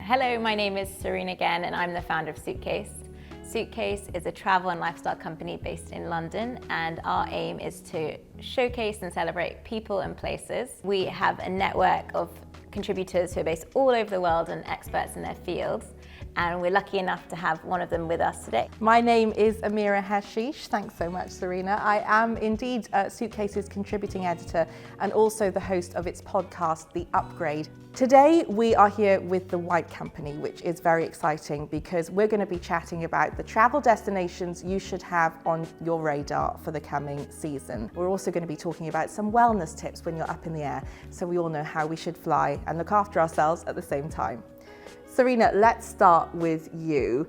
Hello, my name is Serena Guen and I'm the founder of Suitcase. Suitcase is a travel and lifestyle company based in London, and our aim is to showcase and celebrate people and places. We have a network of contributors who are based all over the world and experts in their fields, and we're lucky enough to have one of them with us today. My name is Amira Hashish. Thanks so much, Serena. I am indeed Suitcase's contributing editor and also the host of its podcast, The Upgrade. Today we are here with the White Company, which is very exciting because we're going to be chatting about the travel destinations you should have on your radar for the coming season. We're also going to be talking about some wellness tips when you're up in the air, so we all know how we should fly and look after ourselves at the same time. Serena, let's start with you.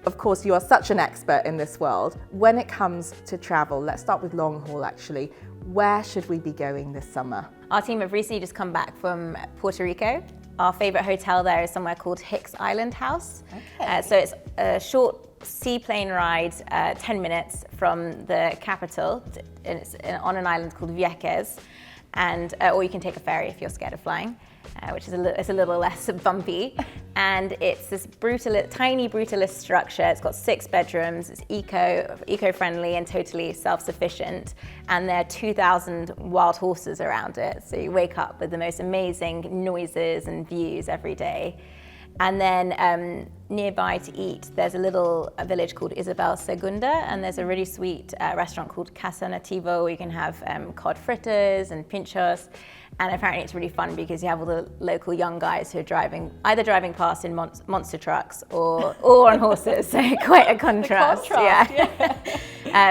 Of course, you are such an expert in this world. When it comes to travel, let's start with long haul actually. Where should we be going this summer? Our team have recently just come back from Puerto Rico. Our favorite hotel there is somewhere called Hicks Island House. Okay. So it's a short seaplane ride, 10 minutes from the capital, and it's on an island called Vieques. And or you can take a ferry if you're scared of flying, which is a little less bumpy. And it's this tiny brutalist structure. It's got 6 bedrooms. It's eco-friendly and totally self-sufficient. And there are 2,000 wild horses around it. So you wake up with the most amazing noises and views every day. And then nearby to eat, there's a village called Isabel Segunda, and there's a really sweet restaurant called Casa Nativo where you can have cod fritters and pinchos. And apparently it's really fun because you have all the local young guys who are either driving past in monster trucks or on horses, so quite a contrast. Yeah.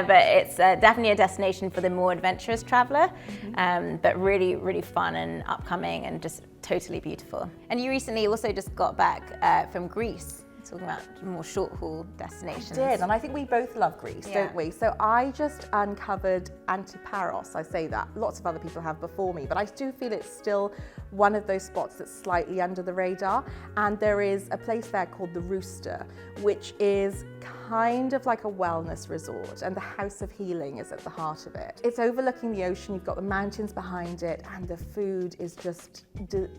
But it's definitely a destination for the more adventurous traveller, but really, really fun and upcoming and just totally beautiful. And you recently also just got back from Greece, talking about more short haul destinations. I did, and I think we both love Greece, don't we? So I just uncovered Antiparos, I say that. Lots of other people have before me, but I do feel it's still one of those spots that's slightly under the radar. And there is a place there called the Rooster, which is kind of like a wellness resort, and the House of Healing is at the heart of it. It's overlooking the ocean, you've got the mountains behind it, and the food is just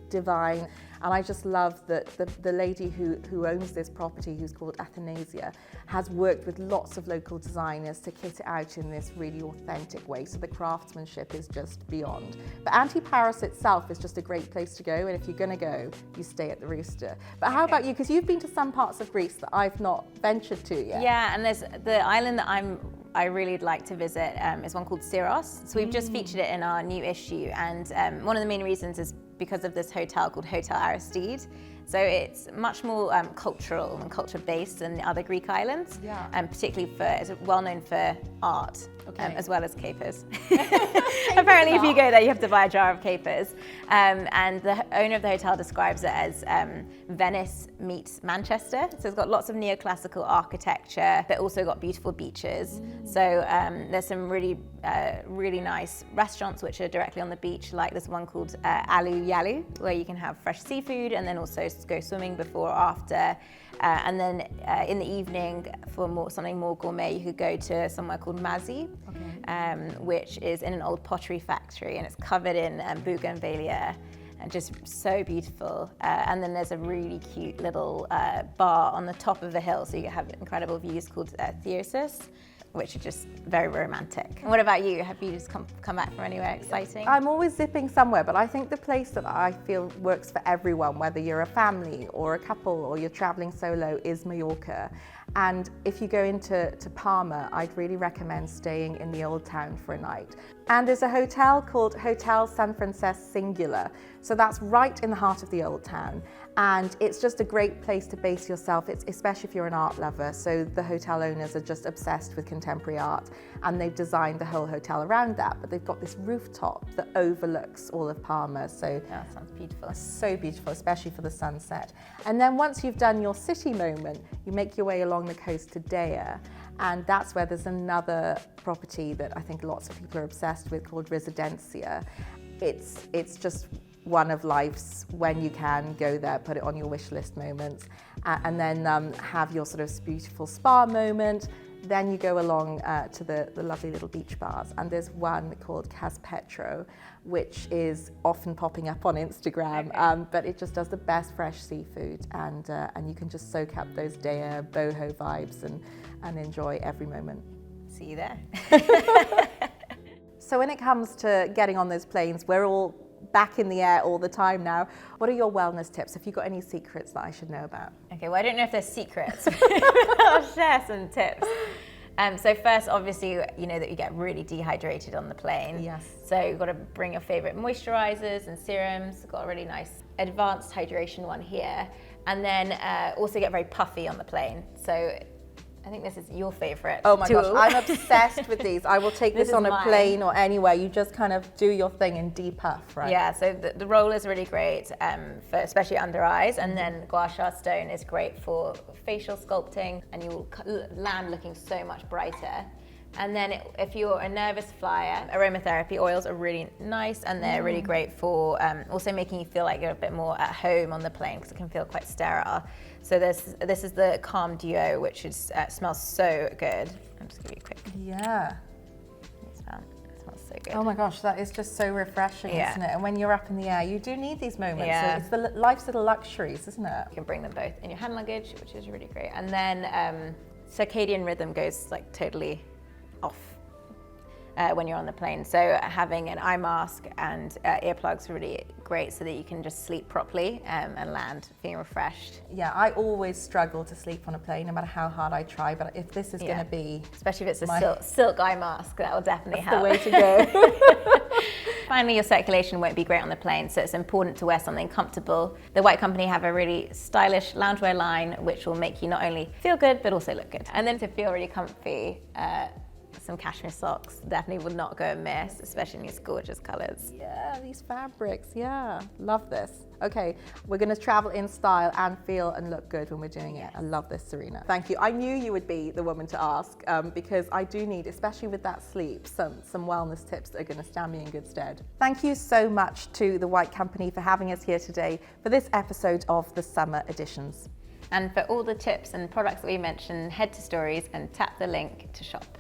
divine. And I just love that the lady who owns this property, who's called Athanasia, has worked with lots of local designers to kit it out in this really authentic way. So the craftsmanship is just beyond. But Antiparos itself is just a great place to go. And if you're going to go, you stay at the Rooster. But how about you? Because you've been to some parts of Greece that I've not ventured to yet. Yeah, and there's the island that I really like to visit is one called Syros. So we've just featured it in our new issue, and one of the main reasons is because of this hotel called Hotel Aristide. So it's much more cultural and culture-based than the other Greek islands, and particularly it's well known for art, as well as capers. Apparently, if you go there, you have to buy a jar of capers. And the owner of the hotel describes it as Venice meets Manchester. So it's got lots of neoclassical architecture, but also got beautiful beaches. So there's some really nice restaurants which are directly on the beach, like this one called Alu Yalu, where you can have fresh seafood and then also go swimming before or after. And then in the evening, for something more gourmet, you could go to somewhere called Mazi, which is in an old pottery factory, and it's covered in bougainvillea, and just so beautiful. And then there's a really cute little bar on the top of the hill, so you have incredible views called Theosis, which are just very romantic. And what about you? Have you just come back from anywhere exciting? I'm always zipping somewhere, but I think the place that I feel works for everyone, whether you're a family or a couple or you're traveling solo, is Mallorca. And if you go into Palma, I'd really recommend staying in the Old Town for a night. And there's a hotel called Hotel San Francesc Singular. So that's right in the heart of the Old Town. And it's just a great place to base yourself, especially if you're an art lover. So the hotel owners are just obsessed with contemporary art, and they've designed the whole hotel around that. But they've got this rooftop that overlooks all of Palma. So that sounds beautiful. So beautiful, especially for the sunset. And then once you've done your city moment, you make your way along the coast to Dea. And that's where there's another property that I think lots of people are obsessed with called Residencia. It's just one of life's, when you can, go there, put it on your wish list moments, and then have your sort of beautiful spa moment, Then you go along to the lovely little beach bars, and there's one called Cas Petro, which is often popping up on Instagram, but it just does the best fresh seafood, and you can just soak up those day boho vibes and enjoy every moment. See you there. So when it comes to getting on those planes, we're all back in the air all the time now. What are your wellness tips? Have you got any secrets that I should know about? Okay, well, I don't know if they're secrets. I'll share some tips. So first, obviously, you know that you get really dehydrated on the plane. Yes. So you've got to bring your favorite moisturizers and serums. I've got a really nice advanced hydration one here. And then also get very puffy on the plane. So I think this is your favorite Oh my tool. gosh, I'm obsessed with these. I will take this on a mine. plane or anywhere. You just kind of do your thing and depuff, right? Yeah, so the roller is really great for especially under eyes, and then gua sha stone is great for facial sculpting, and you will land looking so much brighter. And then if you're a nervous flyer, aromatherapy oils are really nice, and they're really great for also making you feel like you're a bit more at home on the plane, because it can feel quite sterile. So this is the Calm Duo, which is, smells so good. I'll just give you a quick Yeah. smell. It smells so good. Oh my gosh, that is just so refreshing, Yeah. isn't it? And when you're up in the air, you do need these moments. Yeah. So it's the life's little luxuries, isn't it? You can bring them both in your hand luggage, which is really great. And then circadian rhythm goes like totally off when you're on the plane. So having an eye mask and earplugs are really great, so that you can just sleep properly and land feeling refreshed. Yeah, I always struggle to sleep on a plane, no matter how hard I try. But if this is going to be, especially if it's a silk eye mask, that will definitely help. the way to go. Finally, your circulation won't be great on the plane, so it's important to wear something comfortable. The White Company have a really stylish loungewear line, which will make you not only feel good, but also look good. And then to feel really comfy, some cashmere socks definitely would not go amiss, especially in these gorgeous colors. Yeah, these fabrics, yeah. Love this. Okay, we're going to travel in style and feel and look good when we're doing it. I love this, Serena. Thank you. I knew you would be the woman to ask, because I do need, especially with that sleep, some wellness tips that are going to stand me in good stead. Thank you so much to the White Company for having us here today for this episode of the Summer Editions. And for all the tips and products that we mentioned, head to Stories and tap the link to shop.